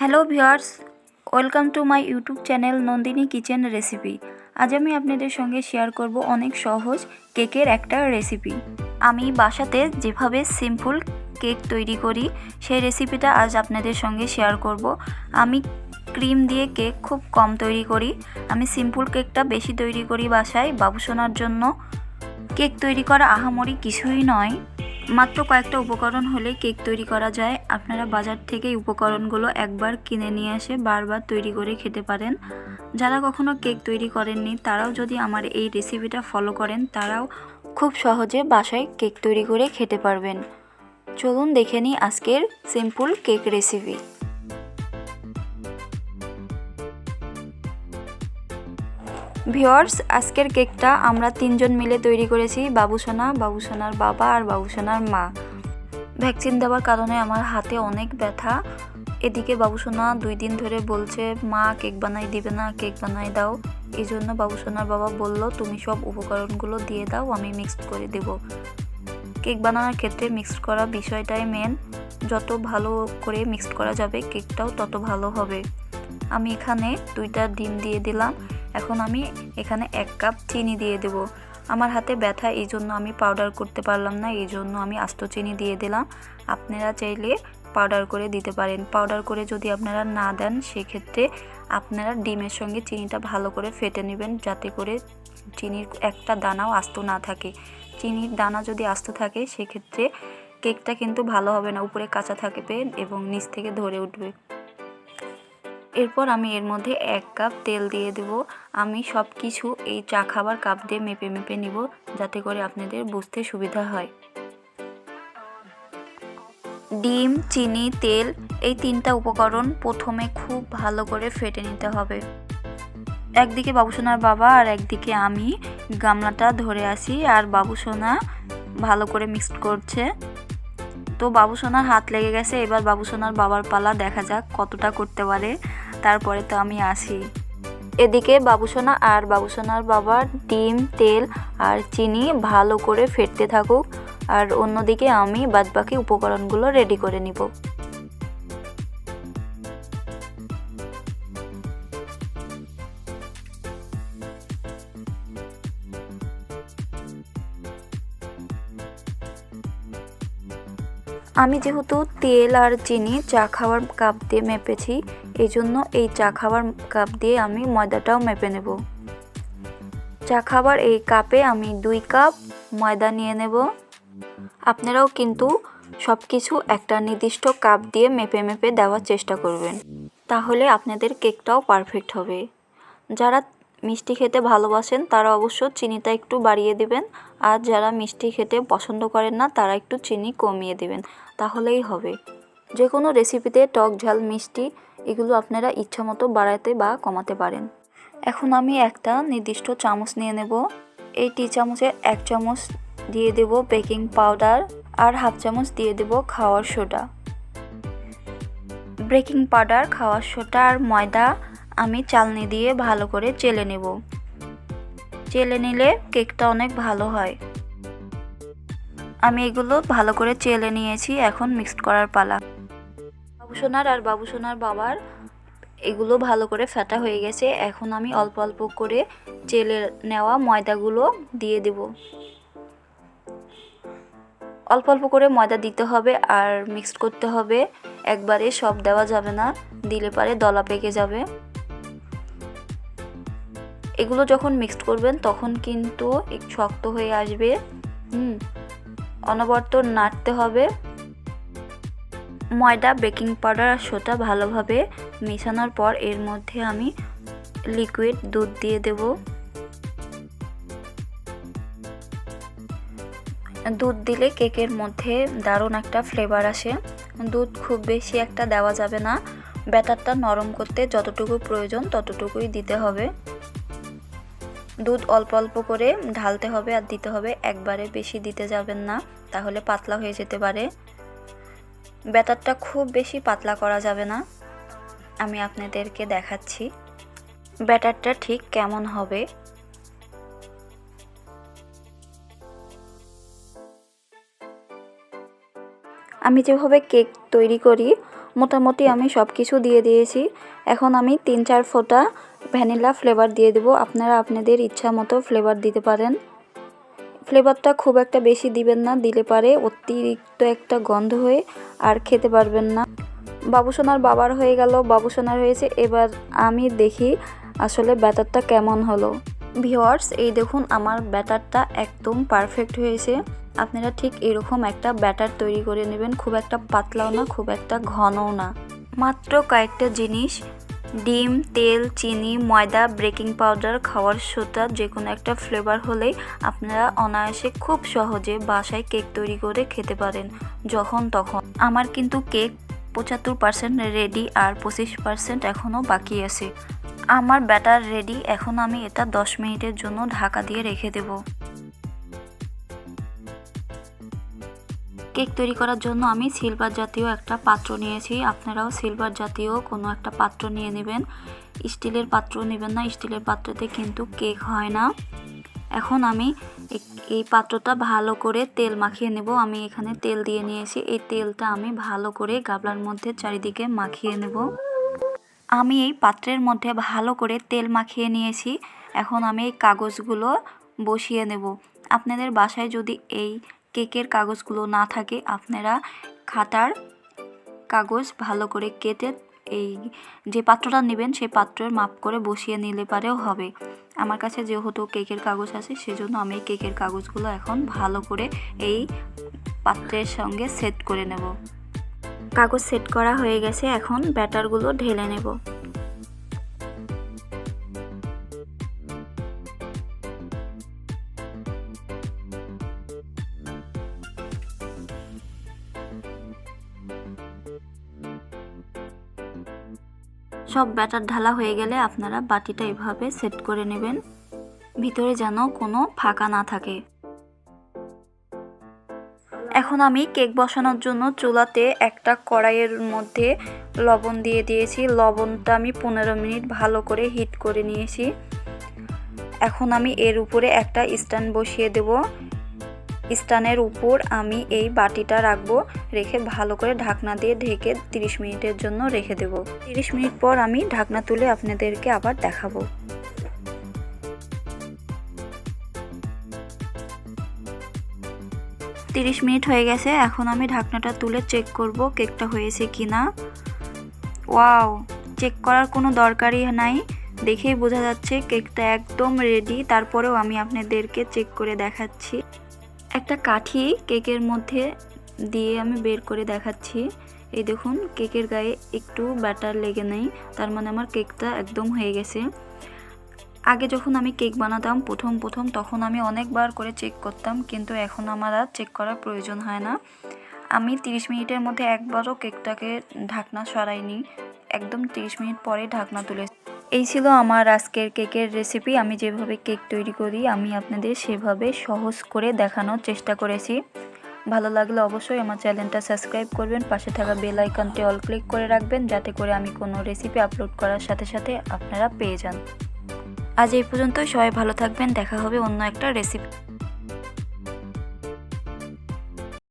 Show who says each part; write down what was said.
Speaker 1: Hello viewers, welcome to my YouTube channel Nandini kitchen recipe. আজ আমি আপনাদের সঙ্গে শেয়ার করব অনেক সহজ কেকের একটা রেসিপি। আমি বাসাতে যেভাবে সিম্পল কেক তৈরি করি সেই রেসিপিটা আজ আপনাদের সঙ্গে শেয়ার করব। আমি ক্রিম দিয়ে কেক খুব কম তৈরি করি। আমি সিম্পল কেকটা বেশি তৈরি করি বাসায় বাবুসোনার জন্য। কেক তৈরি করা আহামরি কিছুই নয়, মাত্র কয়েকটা উপকরণ হলে কেক তৈরি করা যায়। আপনারা বাজার থেকে উপকরণগুলো একবার কিনে নিয়ে এসে বারবার তৈরি করে খেতে পারেন। যারা কখনো কেক তৈরি করেননি তারাও যদি আমার এই রেসিপিটা ফলো করেন তারাও খুব সহজে বাসায় কেক তৈরি করে খেতে পারবেন। চলুন দেখে নিই আজকের সিম্পল কেক রেসিপি। ভিউয়ার্স, আজকের কেকটা আমরা 3 জন মিলে তৈরি করেছি, বাবুসোনা, বাবুসোনার বাবা আর বাবুসোনার মা। ভ্যাকসিন দেওয়ার কারণে আমার হাতে অনেক ব্যথা। এদিকে বাবুসোনা 2 দিন ধরে বলছে মা কেক বানাই দিবে না, কেক বানাই দাও। এই জন্য বাবুসোনার বাবা বলল তুমি সব উপকরণগুলো দিয়ে দাও, আমি মিক্সড করে দেব। কেক বানানোর ক্ষেত্রে মিক্সড করা বিষয়টাই মেন। যত ভালো করে মিক্সড করা যাবে কেকটাও তত ভালো হবে। আমি এখানে 2টা ডিম দিয়ে দিলাম। এখন আমি এখানে 1 কাপ চিনি দিয়ে দেব। আমার হাতে ব্যথা, এই জন্য আমি পাউডার করতে পারলাম না, এই জন্য আমি আস্ত চিনি দিয়ে দিলাম। আপনারা চাইলে পাউডার করে দিতে পারেন। পাউডার করে যদি আপনারা না দেন সেক্ষেত্রে আপনারা ডিমের সঙ্গে চিনিটা ভালো করে ফেটে নেবেন, যাতে করে চিনির একটা দানাও আস্ত না থাকে। চিনির দানা যদি আস্ত থাকে সেক্ষেত্রে কেকটা কিন্তু ভালো হবে না, উপরে কাঁচা থাকবে এবং নিচ থেকে ধরে উঠবে। এরপর আমি এর মধ্যে 1 কাপ তেল দিয়ে দেব। আমি সব কিছু এই চা খাবার কাপ দিয়ে মেপে মেপে নিব, যাতে করে আপনাদের বুঝতে সুবিধা হয়। ডিম, চিনি, তেল এই 3টা উপকরণ প্রথমে খুব ভালো করে ফেটে নিতে হবে। একদিকে বাবুসোনার বাবা আর একদিকে আমি গামলাটা ধরে আসি, আর বাবুসোনা ভালো করে মিক্সড করছে। তো বাবুসোনার হাত লেগে গেছে, এবার বাবুসোনার বাবার পালা, দেখা যাক কতটা করতে পারে। তারপরে তো আমি আসি। এদিকে বাবুসোনা আর বাবুসোনার বাবার ডিম, তেল আর চিনি ভালো করে ফেটতে থাকুক, আর অন্যদিকে আমি বাদবাকি উপকরণগুলো রেডি করে নিব। আমি যেহেতু তেল আর চিনি চা খাওয়ার কাপ দিয়ে মেপেছি, এই জন্য এই চা খাওয়ার কাপ দিয়ে আমি ময়দাটাও মেপে নেব। চা খাবার এই কাপে আমি 2 কাপ ময়দা নিয়ে নেব। আপনারাও কিন্তু সব কিছু একটা নির্দিষ্ট কাপ দিয়ে মেপে মেপে দেওয়ার চেষ্টা করবেন, তাহলে আপনাদের কেকটাও পারফেক্ট হবে। যারা মিষ্টি খেতে ভালোবাসেন তারা অবশ্য চিনিটা একটু বাড়িয়ে দিবেন, আর যারা মিষ্টি খেতে পছন্দ করেন না তারা একটু চিনি কমিয়ে দিবেন, তাহলেই হবে। যে কোনো রেসিপিতে টক, ঝাল, মিষ্টি এগুলো আপনারা ইচ্ছামতো বাড়াতে বা কমাতে পারেন। এখন আমি একটা নির্দিষ্ট চামচ নিয়ে নেব। এই টি চামচের 1 চামচ দিয়ে দেব বেকিং পাউডার, আর 1/2 চামচ দিয়ে দেব খাওয়ার সোডা। বেকিং পাউডার, খাওয়ার সোডা আর ময়দা আমি চালনি দিয়ে ভালো করে চেলে নেব। চেলে নিলে কেকটা অনেক ভালো হয়। আমি এগুলো ভালো করে চেলে নিয়েছি, এখন মিক্সড করার পালা। বাবুসোনার আর বাবুসোনার বাবার এগুলো ভালো করে ফেটা হয়ে গেছে। এখন আমি অল্প অল্প করে চেলে নেওয়া ময়দাগুলো দিয়ে দেব। অল্প অল্প করে ময়দা দিতে হবে আর মিক্সড করতে হবে, একবারে সব দেওয়া যাবে না, দিলে পারে দলা পেকে যাবে। এগুলো যখন মিক্সড করবেন তখন কিন্তু একটু শক্ত হয়ে আসবে। অনবরত নাড়তে হবে। ময়দা, বেকিং পাউডার আর সোডা ভালোভাবে মেশানোর পর এর মধ্যে আমি লিকুইড দুধ দিয়ে দেব। দুধ দিলে কেকের মধ্যে দারুণ একটা ফ্লেভার আসে। দুধ খুব বেশি একটা দেওয়া যাবে না, ব্যাটারটা নরম করতে যতটুকু প্রয়োজন ততটুকুই দিতে হবে। দুধ অল্প অল্প করে ঢালতে হবে আর দিতে হবে, একবারে বেশি দিতে যাবেন না, তাহলে পাতলা হয়ে যেতে পারে। ব্যাটারটা খুব বেশি পাতলা করা যাবে না। আমি আপনাদেরকে দেখাচ্ছি ব্যাটারটা ঠিক কেমন হবে। আমি যেভাবে কেক তৈরি করি মোটামুটি আমি সব কিছু দিয়ে দিয়েছি। এখন আমি 3-4 ফোঁটা ভ্যানিলা ফ্লেভার দিয়ে দেব। আপনারা আপনাদের ইচ্ছা মতো ফ্লেভার দিতে পারেন। ফ্লেভারটা খুব একটা বেশি দিবেন না, দিলে পারে অতিরিক্ত একটা গন্ধ হয়ে আর খেতে পারবেন না। বাবুসোনার বাবার হয়ে গেল, বাবুসোনার হয়েছে। এবার আমি দেখি আসলে ব্যাটারটা কেমন হলো। ভিউয়ার্স, এই দেখুন আমার ব্যাটারটা একদম পারফেক্ট হয়েছে। আপনারা ঠিক এরকম একটা ব্যাটার তৈরি করে নেবেন, খুব একটা পাতলাও না, খুব একটা ঘনও না। মাত্র কয়েকটা জিনিস, ডিম, তেল, চিনি, ময়দা, বেকিং পাউডার, খাওয়ার সোডা, যে কোনো একটা ফ্লেভার হলেই আপনারা অনায়াসে খুব সহজে বাসায় কেক তৈরি করে খেতে পারেন যখন তখন। আমার কিন্তু কেক 75% রেডি আর 25% এখনও বাকি আছে। আমার ব্যাটার রেডি। এখন আমি এটা 10 মিনিটের জন্য ঢাকা দিয়ে রেখে দেব। কেক তৈরি করার জন্য আমি সিলভার জাতীয় একটা পাত্র নিয়েছি। আপনারাও সিলভার জাতীয় কোনো একটা পাত্র নিয়ে নেবেন, স্টিলের পাত্র নেবেন না, স্টিলের পাত্রতে কিন্তু কেক হয় না। এখন আমি এই পাত্রটা ভালো করে তেল মাখিয়ে নেব। আমি এখানে তেল দিয়ে নিয়েছি। এই তেলটা আমি ভালো করে গামলার মধ্যে চারিদিকে মাখিয়ে নেব। আমি এই পাত্রের মধ্যে ভালো করে তেল মাখিয়ে নিয়েছি। এখন আমি এই কাগজগুলো বসিয়ে নেব। আপনাদের বাসায় যদি এই কেকের কাগজগুলো না থাকে, আপনারা খাতার কাগজ ভালো করে কেটে এই যে পাত্রটা নেবেন সেই পাত্রের মাপ করে বসিয়ে নিলে পারেও হবে। আমার কাছে যেহেতু কেকের কাগজ আছে, সেজন্য আমি কেকের কাগজগুলো এখন ভালো করে এই পাত্রের সঙ্গে সেট করে নেব। কাগজ সেট করা হয়ে গেছে, এখন ব্যাটারগুলো ঢেলে নেব। সব ব্যাটার ঢালা হয়ে গেলে আপনারা বাটিটা এভাবে সেট করে নেবেন, ভিতরে যেন কোনো ফাঁকা না থাকে। এখন আমি কেক বসানোর জন্য চুলাতে একটা কড়াইয়ের মধ্যে লবণ দিয়ে দিয়েছি। লবণটা আমি 15 মিনিট ভালো করে হিট করে নিয়েছি। এখন আমি এর উপরে একটা স্ট্যান্ড বসিয়ে দেব। স্ট্যান্ডের উপর আমি এই বাটিটা রাখবো, রেখে ভালো করে ঢাকনা দিয়ে ঢেকে 30 মিনিটের জন্য রেখে দেব। 30 মিনিট পর আমি ঢাকনা তুলে আপনাদেরকে আবার দেখাবো। 30 মিনিট হয়ে গেছে। এখন আমি ঢাকনাটা তুলে চেক করব কেকটা হয়েছে কিনা। ওয়াও, চেক করার কোনো দরকারই নাই, দেখেই বোঝা যাচ্ছে কেকটা একদম রেডি। তারপরেও আমি আপনাদেরকে চেক করে দেখাচ্ছি। একটা কাঠি কেকের মধ্যে দিয়ে আমি বের করে দেখাচ্ছি। এই দেখুন, কেকের গায়ে একটু ব্যাটার লেগে নেই, তার মানে আমার কেকটা একদম হয়ে গেছে। আগে যখন আমি কেক বানাতাম প্রথম তখন আমি অনেকবার করে চেক করতাম, কিন্তু এখন আমার আর চেক করার প্রয়োজন হয় না। আমি 30 মিনিটের মধ্যে একবারও কেকটাকে ঢাকনা সরাইনি, একদম 30 মিনিট পরে ঢাকনা তুলে। এই ছিল আমার আজকের কেকের রেসিপি। আমি যেভাবে কেক তৈরি করি আমি আপনাদের সেভাবে সহজ করে দেখানোর চেষ্টা করেছি। ভালো লাগলে অবশ্যই আমার চ্যানেলটা সাবস্ক্রাইব করবেন, পাশে থাকা বেল আইকনটি অল ক্লিক করে রাখবেন, যাতে করে আমি কোনো রেসিপি আপলোড করার সাথে সাথে আপনারা পেয়ে যান। আজ এই পর্যন্ত, সবাই ভালো থাকবেন, দেখা হবে অন্য একটা রেসিপি।